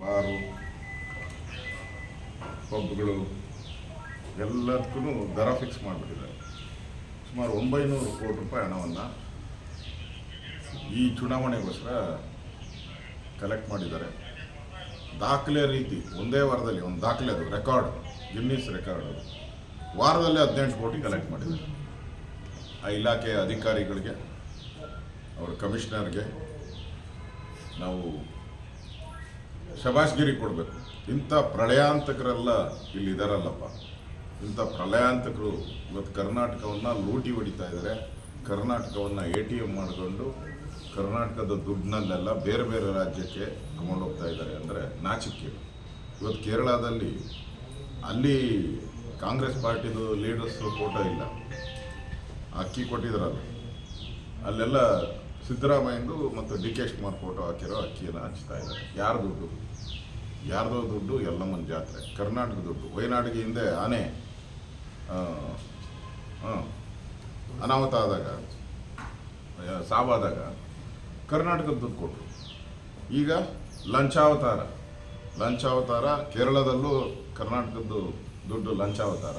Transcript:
ಬಾರು ಪಬ್ಗಳು ಎಲ್ಲದಕ್ಕೂ ದರ ಫಿಕ್ಸ್ ಮಾಡಿಬಿಟ್ಟಿದ್ದಾರೆ. ಸುಮಾರು 900 ಕೋಟಿ ರೂಪಾಯಿ ಹಣವನ್ನು ಈ ಚುನಾವಣೆಗೋಸ್ಕರ ಕಲೆಕ್ಟ್ ಮಾಡಿದ್ದಾರೆ. ದಾಖಲೆ ರೀತಿ ಒಂದೇ ವಾರದಲ್ಲಿ ಒಂದು ದಾಖಲೆ, ಅದು ರೆಕಾರ್ಡ್, ಗಿನ್ನಿಸ್ ರೆಕಾರ್ಡ್. ಅದು ವಾರದಲ್ಲೇ 18 ಕೋಟಿ ಕಲೆಕ್ಟ್ ಮಾಡಿದ್ದಾರೆ. ಆ ಇಲಾಖೆಯ ಅಧಿಕಾರಿಗಳಿಗೆ, ಅವರ ಕಮಿಷನರ್ಗೆ ನಾವು ಶಬಾಷ್ಗಿರಿ ಕೊಡಬೇಕು. ಇಂಥ ಪ್ರಳಯಾಂತಕರೆಲ್ಲ ಇಲ್ಲಿದ್ದಾರಲ್ಲಪ್ಪ, ಇಂಥ ಪ್ರಳಯಾಂತಕರು ಇವತ್ತು ಕರ್ನಾಟಕವನ್ನು ಲೂಟಿ ಹೊಡಿತಾ ಇದ್ದಾರೆ. ಕರ್ನಾಟಕವನ್ನು ATM ಮಾಡಿಕೊಂಡು ಕರ್ನಾಟಕದ ದುಡ್ಡಿನಲ್ಲೆಲ್ಲ ಬೇರೆ ಬೇರೆ ರಾಜ್ಯಕ್ಕೆ ತಗೊಂಡೋಗ್ತಾ ಇದ್ದಾರೆ ಅಂದರೆ ನಾಚಿಕೆ. ಇವತ್ತು ಕೇರಳದಲ್ಲಿ ಅಲ್ಲಿ ಕಾಂಗ್ರೆಸ್ ಪಾರ್ಟಿದು ಲೀಡರ್ಸ್ ಫೋಟೋ ಇಲ್ಲ, ಅಕ್ಕಿ ಕೊಟ್ಟಿದ್ರಲ್ಲ, ಅಲ್ಲೆಲ್ಲ ಸಿದ್ದರಾಮಯ್ಯಂದು ಮತ್ತು DK ಶಿವಕುಮಾರ್ ಫೋಟೋ ಹಾಕಿರೋ ಅಕ್ಕಿಯನ್ನು ಹಂಚ್ತಾ ಇದ್ದಾರೆ. ಯಾರ್ದೋ ದುಡ್ಡು ಎಲ್ಲಮ್ಮನ ಜಾತ್ರೆ, ಕರ್ನಾಟಕ ದುಡ್ಡು. ವಯನಾಡಿಗೆ ಹಿಂದೆ ಆನೆ ಅನಾಹುತ ಆದಾಗ, ಸಾವಾದಾಗ ಕರ್ನಾಟಕದ ದುಡ್ಡು ಕೊಟ್ಟರು. ಈಗ ಲಂಚಾವತಾರ ಕೇರಳದಲ್ಲೂ ಕರ್ನಾಟಕದ್ದು ದುಡ್ಡು ಲಂಚಾವತಾರ.